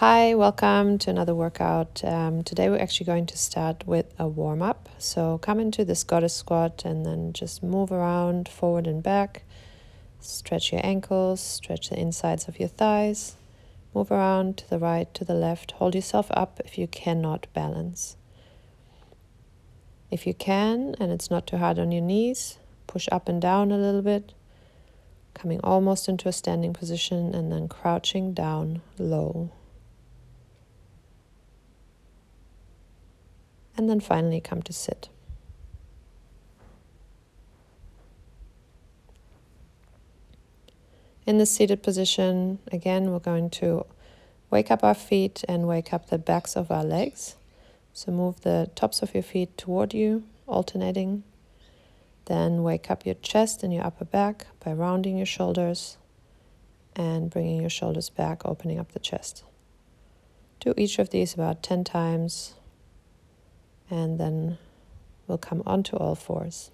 Hi, welcome to another workout. Today we're actually going to start with a warm-up. So come into this goddess squat and then just move around forward and back. Stretch your ankles, stretch the insides of your thighs. Move around to the right, to the left. Hold yourself up if you cannot balance. If you can, and it's not too hard on your knees, push up and down a little bit, coming almost into a standing position and then crouching down low. And then finally come to sit. In the seated position, again, we're going to wake up our feet and wake up the backs of our legs. So move the tops of your feet toward you, alternating. Then wake up your chest and your upper back by rounding your shoulders and bringing your shoulders back, opening up the chest. Do each of these about 10 times, and then we'll come onto all fours.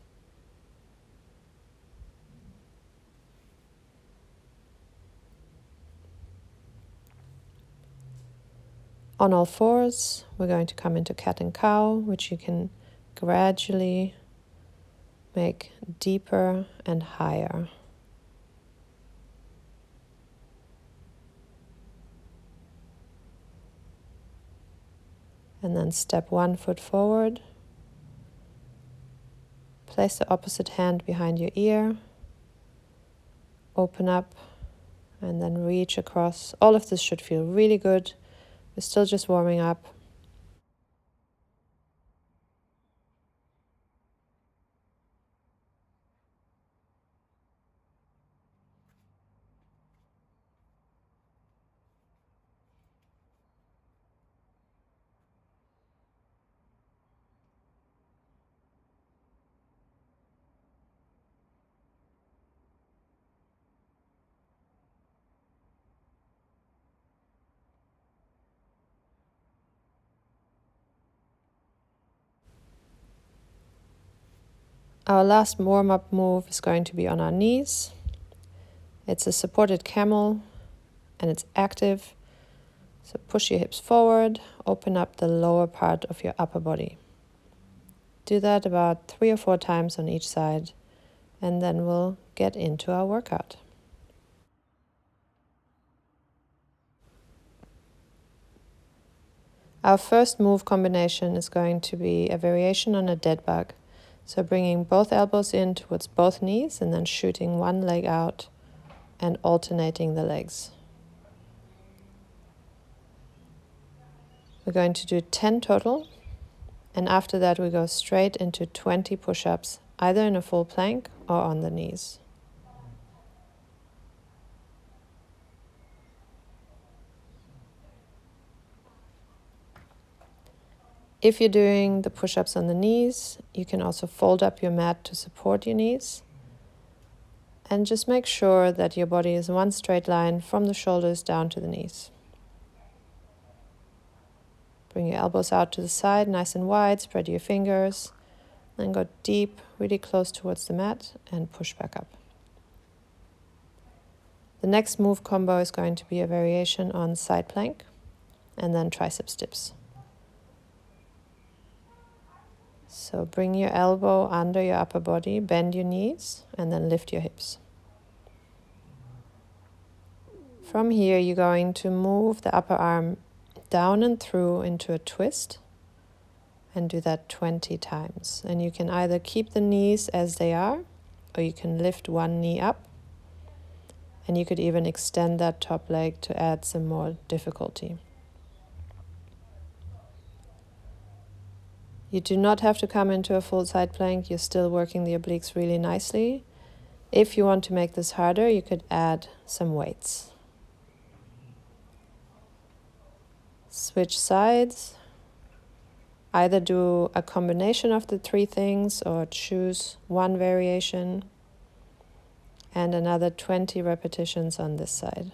On all fours, we're going to come into cat and cow, which you can gradually make deeper and higher. And then step 1 foot forward. Place the opposite hand behind your ear. Open up and then reach across. All of this should feel really good. We're still just warming up. Our last warm-up move is going to be on our knees. It's a supported camel and it's active. So push your hips forward, open up the lower part of your upper body. Do that about 3 or 4 times on each side, and then we'll get into our workout. Our first move combination is going to be a variation on a dead bug. So bringing both elbows in towards both knees and then shooting one leg out and alternating the legs. We're going to do 10 total, and after that we go straight into 20 push-ups, either in a full plank or on the knees. If you're doing the push-ups on the knees, you can also fold up your mat to support your knees. And just make sure that your body is one straight line from the shoulders down to the knees. Bring your elbows out to the side, nice and wide, spread your fingers, then go deep, really close towards the mat and push back up. The next move combo is going to be a variation on side plank and then triceps dips. So bring your elbow under your upper body, bend your knees, and then lift your hips. From here, you're going to move the upper arm down and through into a twist and do that 20 times. And you can either keep the knees as they are, or you can lift one knee up. And you could even extend that top leg to add some more difficulty. You do not have to come into a full side plank. You're still working the obliques really nicely. If you want to make this harder, you could add some weights. Switch sides. Either do a combination of the 3 things or choose one variation and another 20 repetitions on this side.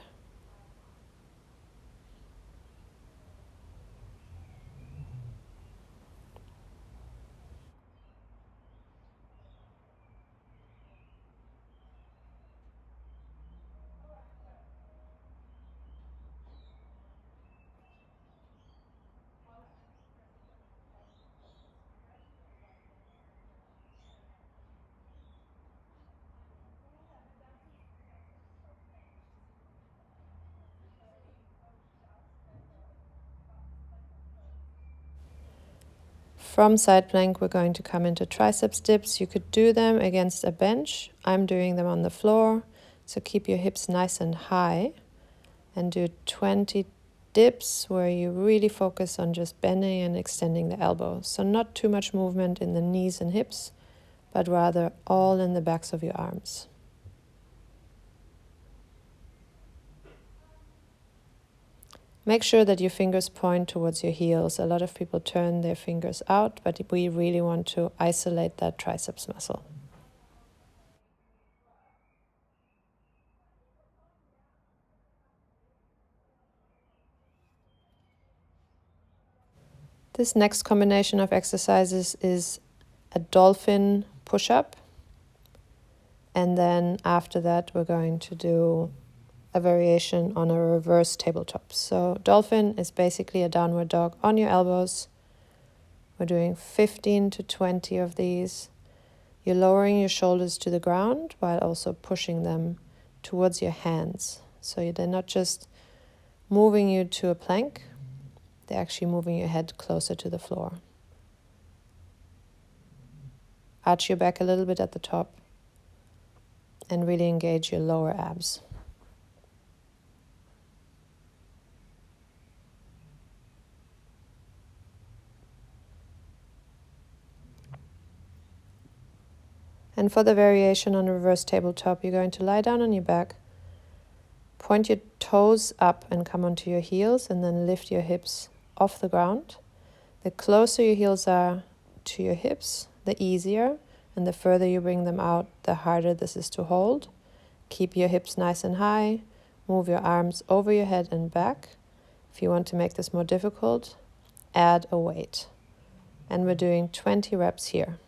from side plank, we're going to come into triceps dips. You could do them against a bench. I'm doing them on the floor. So keep your hips nice and high and do 20 dips where you really focus on just bending and extending the elbows. So not too much movement in the knees and hips, but rather all in the backs of your arms. Make sure that your fingers point towards your heels. A lot of people turn their fingers out, but we really want to isolate that triceps muscle. This next combination of exercises is a dolphin push-up. And then after that, we're going to do a variation on a reverse tabletop. So dolphin is basically a downward dog on your elbows. We're doing 15 to 20 of these. You're lowering your shoulders to the ground while also pushing them towards your hands. So they're not just moving you to a plank, they're actually moving your head closer to the floor. Arch your back a little bit at the top and really engage your lower abs. And for the variation on reverse tabletop, you're going to lie down on your back, point your toes up and come onto your heels, and then lift your hips off the ground. The closer your heels are to your hips, the easier, and the further you bring them out, the harder this is to hold. Keep your hips nice and high, move your arms over your head and back. If you want to make this more difficult, add a weight. And we're doing 20 reps here.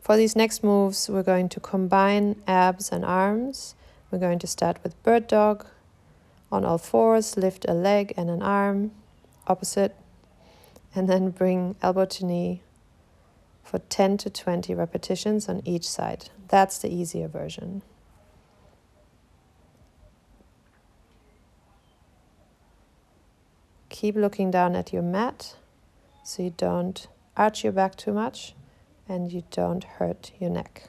For these next moves, we're going to combine abs and arms. We're going to start with bird dog. On all fours, lift a leg and an arm, opposite, and then bring elbow to knee for 10 to 20 repetitions on each side. That's the easier version. Keep looking down at your mat so you don't arch your back too much and you don't hurt your neck.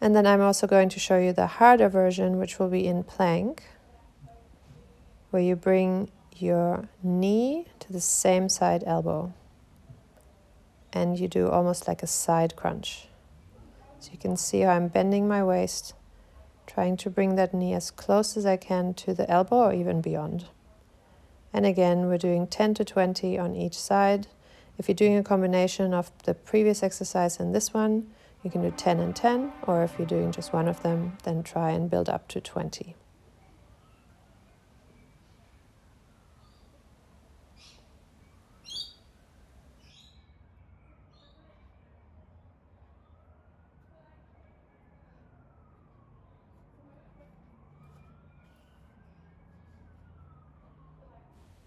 And then I'm also going to show you the harder version, which will be in plank, where you bring your knee to the same side elbow and you do almost like a side crunch. So you can see how I'm bending my waist, trying to bring that knee as close as I can to the elbow or even beyond. And again, we're doing 10 to 20 on each side. If you're doing a combination of the previous exercise and this one, you can do 10 and 10, or if you're doing just one of them, then try and build up to 20.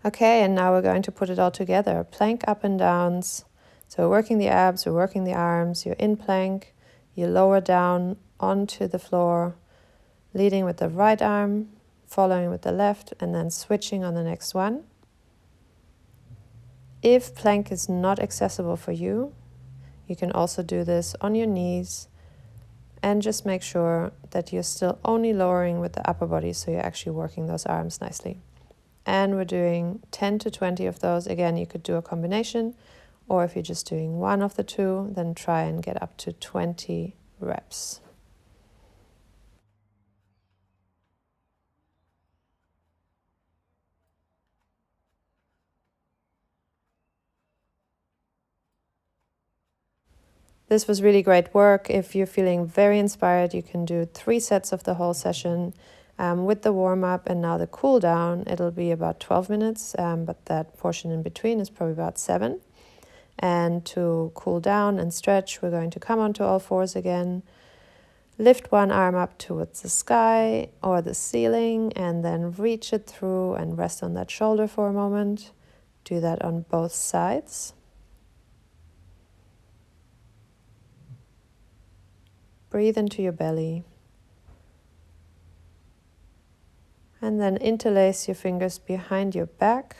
Okay, and now we're going to put it all together. Plank up and downs. So we're working the abs, we're working the arms, you're in plank, you lower down onto the floor, leading with the right arm, following with the left, and then switching on the next one. If plank is not accessible for you, you can also do this on your knees and just make sure that you're still only lowering with the upper body so you're actually working those arms nicely. And we're doing 10 to 20 of those. Again, you could do a combination, or if you're just doing one of the two, then try and get up to 20 reps. This was really great work. If you're feeling very inspired, you can do 3 sets of the whole session with the warm-up and now the cool down. It'll be about 12 minutes, but that portion in between is probably about 7. And to cool down and stretch, we're going to come onto all fours again, lift one arm up towards the sky or the ceiling, and then reach it through and rest on that shoulder for a moment. Do that on both sides. Breathe into your belly. And then interlace your fingers behind your back.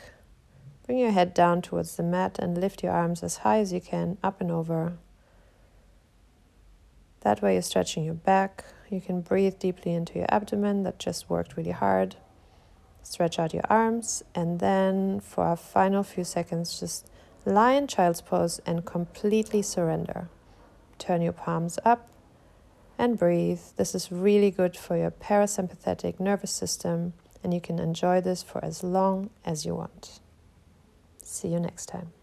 Bring your head down towards the mat and lift your arms as high as you can, up and over. That way you're stretching your back. You can breathe deeply into your abdomen that just worked really hard. Stretch out your arms, and then for our final few seconds, just lie in child's pose and completely surrender. Turn your palms up and breathe. This is really good for your parasympathetic nervous system, and you can enjoy this for as long as you want. See you next time.